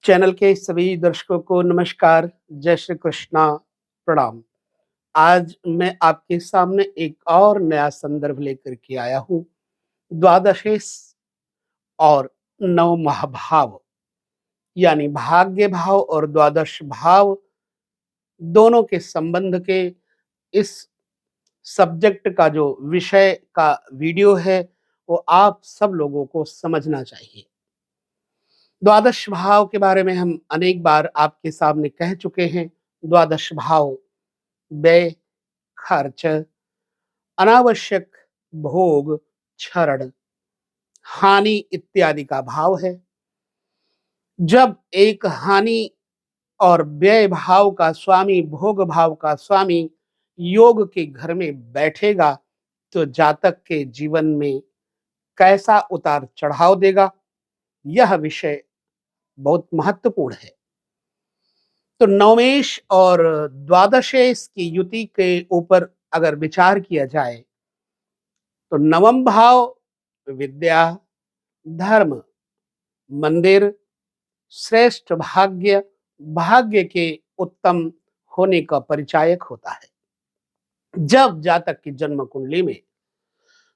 Channel के सभी दर्शकों को नमस्कार, जय श्री कृष्णा, प्रणाम। आज मैं आपके सामने एक और नया संदर्भ लेकर के आया हूँ। द्वादशेश और नव महाभाव यानी भाग्य भाव और द्वादश भाव दोनों के संबंध के इस सब्जेक्ट का जो विषय का वीडियो है वो आप सब लोगों को समझना चाहिए। द्वादश भाव के बारे में हम अनेक बार आपके सामने कह चुके हैं। द्वादश भाव व्यय, खर्च, अनावश्यक भोग, क्षरण, हानि इत्यादि का भाव है। जब एक हानि और व्यय भाव का स्वामी, भोग भाव का स्वामी योग के घर में बैठेगा तो जातक के जीवन में कैसा उतार चढ़ाव देगा, यह विषय बहुत महत्वपूर्ण है। तो नवमेश और द्वादशेश की युति के ऊपर अगर विचार किया जाए तो नवम भाव विद्या, धर्म, मंदिर, श्रेष्ठ भाग्य, भाग्य के उत्तम होने का परिचायक होता है। जब जातक की जन्म कुंडली में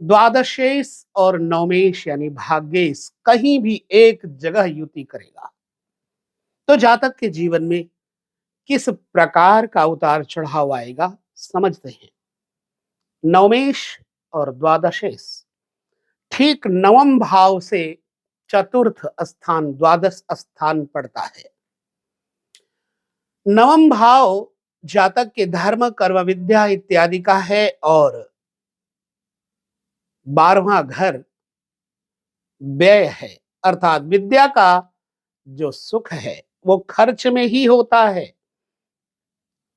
द्वादशेश और नवमेश यानी भाग्येश कहीं भी एक जगह युति करेगा तो जातक के जीवन में किस प्रकार का उतार चढ़ाव आएगा समझते हैं। नवमेश और द्वादशेश ठीक नवम भाव से चतुर्थ स्थान द्वादश स्थान पड़ता है। नवम भाव जातक के धर्म, कर्म, विद्या इत्यादि का है और 12वां घर व्यय है, अर्थात विद्या का जो सुख है वो खर्च में ही होता है।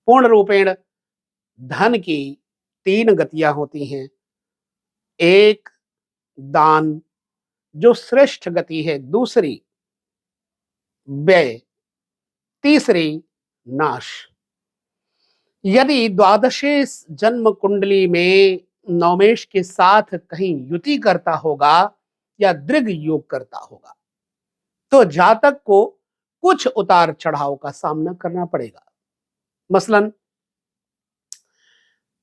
पूर्ण रूपेण धन की 3 गतियां होती हैं। एक दान जो श्रेष्ठ गति है, दूसरी व्यय, तीसरी नाश। यदि द्वादशेश जन्म कुंडली में नवमेश के साथ कहीं युति करता होगा या दृग योग करता होगा तो जातक को कुछ उतार चढ़ाव का सामना करना पड़ेगा। मसलन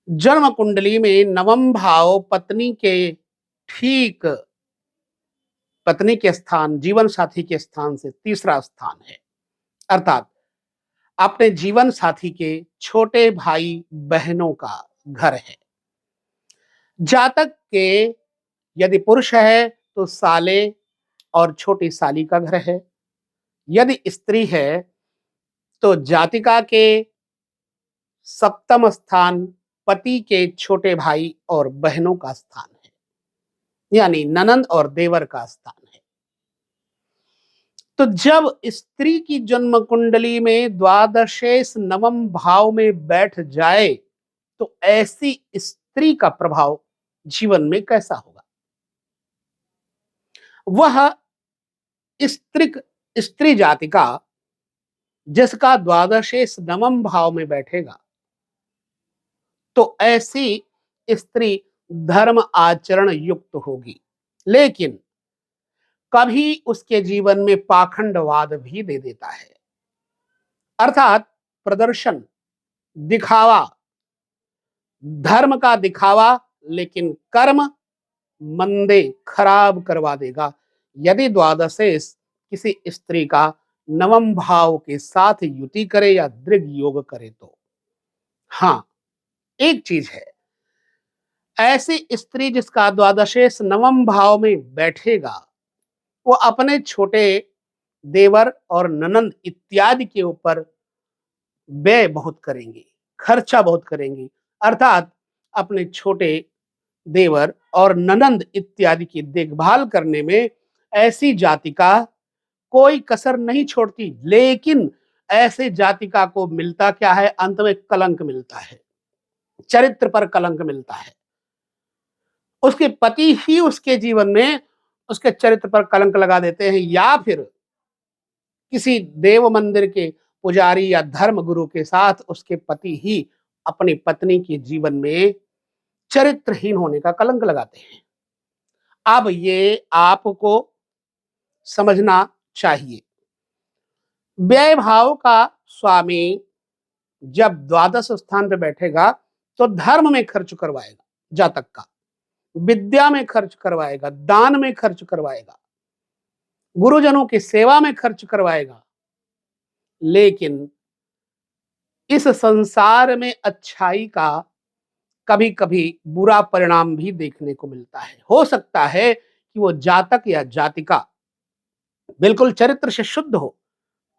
जन्म कुंडली में नवम भाव पत्नी के ठीक पत्नी के स्थान, जीवन साथी के स्थान से तीसरा स्थान है, अर्थात अपने जीवन साथी के छोटे भाई बहनों का घर है। जातक के यदि पुरुष है तो साले और छोटी साली का घर है। यदि स्त्री है तो जातिका के सप्तम स्थान पति के छोटे भाई और बहनों का स्थान है, यानी ननंद और देवर का स्थान है। तो जब स्त्री की जन्म कुंडली में द्वादशेश नवम भाव में बैठ जाए तो ऐसी स्त्री का प्रभाव जीवन में कैसा होगा। वह स्त्री स्त्री जाति का जिसका द्वादशेश नवम भाव में बैठेगा तो ऐसी स्त्री धर्म आचरण युक्त होगी, लेकिन कभी उसके जीवन में पाखंडवाद भी दे देता है, अर्थात प्रदर्शन, दिखावा, धर्म का दिखावा, लेकिन कर्म मंदे खराब करवा देगा। यदि द्वादशेश किसी स्त्री का नवम भाव के साथ युति करे या दृग योग करे तो हाँ, एक चीज है, ऐसी स्त्री जिसका द्वादशेश नवम भाव में बैठेगा वो अपने छोटे देवर और ननंद इत्यादि के ऊपर व्यय बहुत करेंगी, खर्चा बहुत करेंगी, अर्थात अपने छोटे देवर और ननंद इत्यादि की देखभाल करने में ऐसी जातिका कोई कसर नहीं छोड़ती। लेकिन ऐसे जातिका को मिलता क्या है, अंत में कलंक मिलता है, चरित्र पर कलंक मिलता है। उसके पति ही उसके जीवन में उसके चरित्र पर कलंक लगा देते हैं, या फिर किसी देव मंदिर के पुजारी या धर्म गुरु के साथ उसके पति ही अपनी पत्नी के जीवन में चरित्रहीन होने का कलंक लगाते हैं। अब ये आपको समझना चाहिए। व्यय भाव का स्वामी जब द्वादश स्थान पे बैठेगा तो धर्म में खर्च करवाएगा जातक का, विद्या में खर्च करवाएगा, दान में खर्च करवाएगा, गुरुजनों की सेवा में खर्च करवाएगा। लेकिन इस संसार में अच्छाई का कभी कभी बुरा परिणाम भी देखने को मिलता है। हो सकता है कि वो जातक या जातिका बिल्कुल चरित्र से शुद्ध हो,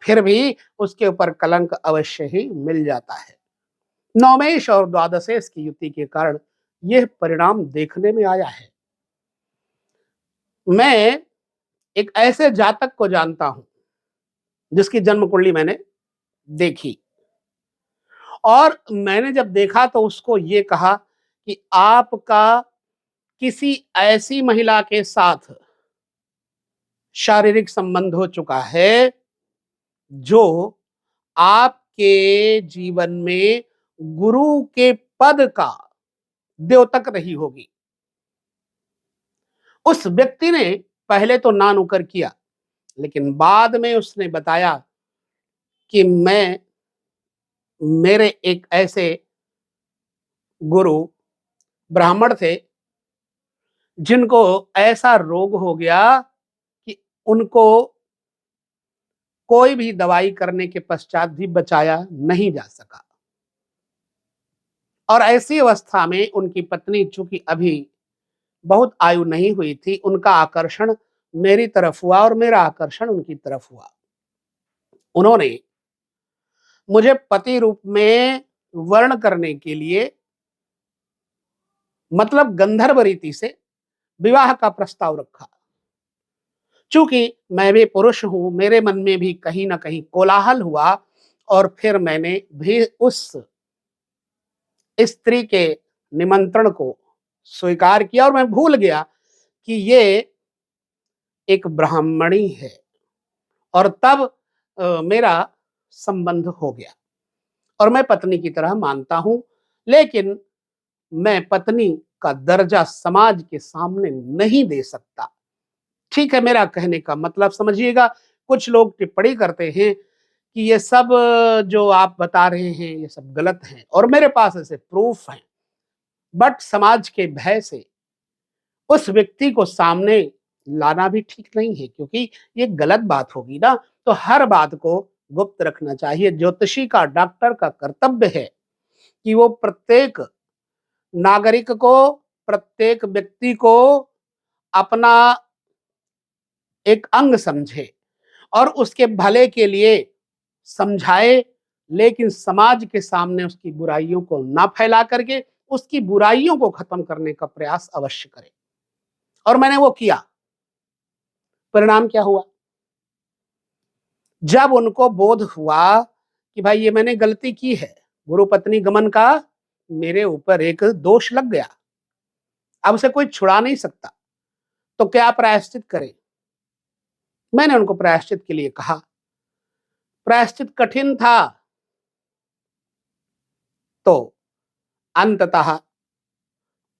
फिर भी उसके ऊपर कलंक अवश्य ही मिल जाता है। नवमेश और द्वादशेश की युति के कारण यह परिणाम देखने में आया है। मैं एक ऐसे जातक को जानता हूं जिसकी जन्म कुंडली मैंने देखी, और मैंने जब देखा तो उसको ये कहा कि आपका किसी ऐसी महिला के साथ शारीरिक संबंध हो चुका है जो आपके जीवन में गुरु के पद का द्योतक रही होगी। उस व्यक्ति ने पहले तो ना नुकर किया, लेकिन बाद में उसने बताया कि मेरे एक ऐसे गुरु ब्राह्मण थे जिनको ऐसा रोग हो गया कि उनको कोई भी दवाई करने के पश्चात भी बचाया नहीं जा सका, और ऐसी अवस्था में उनकी पत्नी, चूंकि अभी बहुत आयु नहीं हुई थी, उनका आकर्षण मेरी तरफ हुआ और मेरा आकर्षण उनकी तरफ हुआ। उन्होंने मुझे पति रूप में वर्ण करने के लिए, मतलब गंधर्व रीति से विवाह का प्रस्ताव रखा। चूंकि मैं भी पुरुष हूं, मेरे मन में भी कहीं ना कहीं कोलाहल हुआ, और फिर मैंने भी उस स्त्री के निमंत्रण को स्वीकार किया, और मैं भूल गया कि ये एक ब्राह्मणी है, और तब मेरा संबंध हो गया। और मैं पत्नी की तरह मानता हूं, लेकिन मैं पत्नी का दर्जा समाज के सामने नहीं दे सकता। ठीक है, मेरा कहने का मतलब समझिएगा। कुछ लोग टिप्पणी करते हैं कि ये सब जो आप बता रहे हैं ये सब गलत है, और मेरे पास ऐसे प्रूफ हैं, बट समाज के भय से उस व्यक्ति को सामने लाना भी ठीक नहीं है, क्योंकि ये गलत बात होगी ना। तो हर बात को गुप्त रखना चाहिए। ज्योतिषी का, डॉक्टर का कर्तव्य है कि वो प्रत्येक नागरिक को, प्रत्येक व्यक्ति को अपना एक अंग समझे और उसके भले के लिए समझाए, लेकिन समाज के सामने उसकी बुराइयों को ना फैला करके उसकी बुराइयों को खत्म करने का प्रयास अवश्य करे। और मैंने वो किया। परिणाम क्या हुआ? जब उनको बोध हुआ कि भाई ये मैंने गलती की है, गुरु पत्नी गमन का मेरे ऊपर एक दोष लग गया, अब उसे कोई छुड़ा नहीं सकता, तो क्या प्रायश्चित करें? मैंने उनको प्रायश्चित के लिए कहा। प्रायश्चित कठिन था, तो अंततः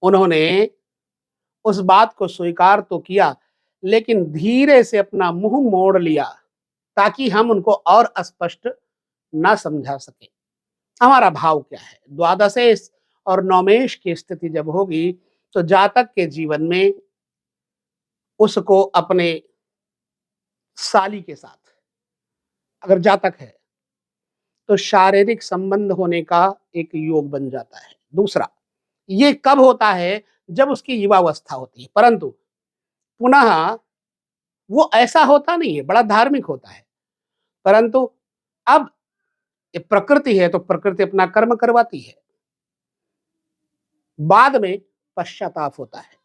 उन्होंने उस बात को स्वीकार तो किया, लेकिन धीरे से अपना मुंह मोड़ लिया ताकि हम उनको और स्पष्ट ना समझा सके हमारा भाव क्या है। द्वादशेश और नवमेश की स्थिति जब होगी तो जातक के जीवन में उसको अपने साली के साथ, अगर जातक है, तो शारीरिक संबंध होने का एक योग बन जाता है। दूसरा, ये कब होता है? जब उसकी युवावस्था होती है, परंतु पुनः वो ऐसा होता नहीं है, बड़ा धार्मिक होता है, परंतु अब ये प्रकृति है तो प्रकृति अपना कर्म करवाती है, बाद में पश्चाताप होता है।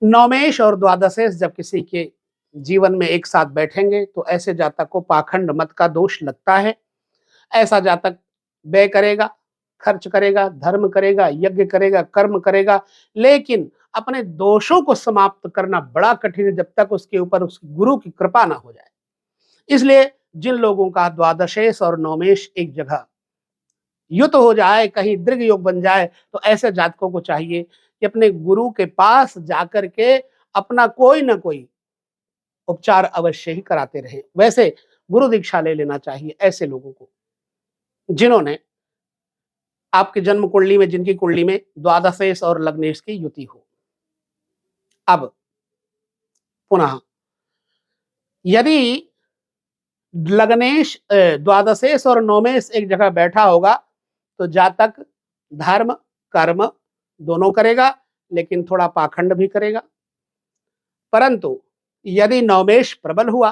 नवमेश और द्वादशेश जब किसी के जीवन में एक साथ बैठेंगे तो ऐसे जातक को पाखंड मत का दोष लगता है। ऐसा जातक व्यय करेगा, खर्च करेगा, धर्म करेगा, यज्ञ करेगा, कर्म करेगा, लेकिन अपने दोषों को समाप्त करना बड़ा कठिन है जब तक उसके ऊपर उस गुरु की कृपा ना हो जाए। इसलिए जिन लोगों का द्वादशेश और नवमेश एक जगह युत हो जाए, कहीं दीर्घ योग बन जाए, तो ऐसे जातकों को चाहिए कि अपने गुरु के पास जाकर के अपना कोई ना कोई उपचार अवश्य ही कराते रहे। वैसे गुरु दीक्षा ले लेना चाहिए ऐसे लोगों को, जिन्होंने आपके जन्म कुंडली में, जिनकी कुंडली में द्वादशेश और लग्नेश की युति हो। अब पुनः यदि लग्नेश द्वादशेश और नवमेश एक जगह बैठा होगा तो जातक धर्म कर्म दोनों करेगा, लेकिन थोड़ा पाखंड भी करेगा। परंतु यदि नवमेश प्रबल हुआ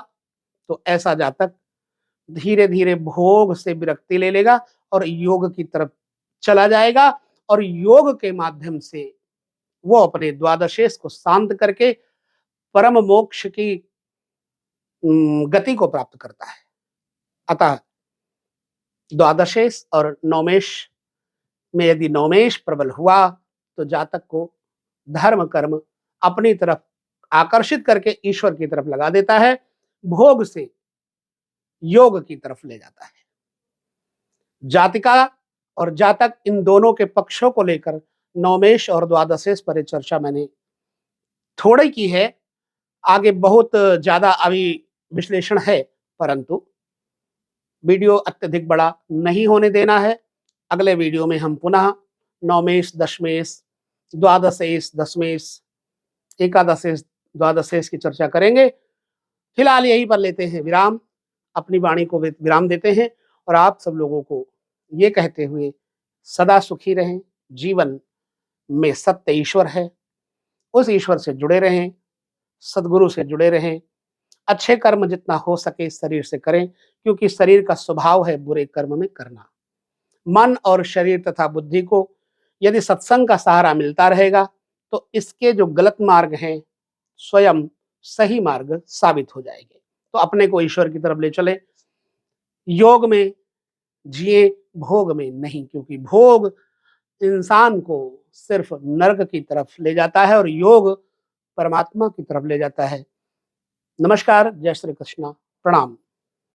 तो ऐसा जातक धीरे धीरे भोग से विरक्ति ले लेगा और योग की तरफ चला जाएगा, और योग के माध्यम से वो अपने द्वादशेश को शांत करके परम मोक्ष की गति को प्राप्त करता है। अतः द्वादशेश और नवमेश में यदि नवमेश प्रबल हुआ तो जातक को धर्म कर्म अपनी तरफ आकर्षित करके ईश्वर की तरफ लगा देता है, भोग से योग की तरफ ले जाता है। जातिका और जातक इन दोनों के पक्षों को लेकर नवमेश और द्वादशेश पर चर्चा मैंने थोड़ी की है, आगे बहुत ज्यादा अभी विश्लेषण है, परंतु वीडियो अत्यधिक बड़ा नहीं होने देना है। अगले वीडियो में हम पुनः नवमेश, दशमेश, द्वादशेश, दशमेश, एकादशेश, द्वादशेश की चर्चा करेंगे। फिलहाल यहीं पर लेते हैं विराम, अपनी वाणी को विराम देते हैं और आप सब लोगों को ये कहते हुए सदा सुखी रहें। जीवन में सत्य ईश्वर है, उस ईश्वर से जुड़े रहें, सदगुरु से जुड़े रहें, अच्छे कर्म जितना हो सके शरीर से करें, क्योंकि शरीर का स्वभाव है बुरे कर्म में करना। मन और शरीर तथा बुद्धि को यदि सत्संग का सहारा मिलता रहेगा तो इसके जो गलत मार्ग हैं स्वयं सही मार्ग साबित हो जाएंगे। तो अपने को ईश्वर की तरफ ले चले, योग में जिए, भोग में नहीं, क्योंकि भोग इंसान को सिर्फ नरक की तरफ ले जाता है और योग परमात्मा की तरफ ले जाता है। नमस्कार, जय श्री कृष्ण, प्रणाम।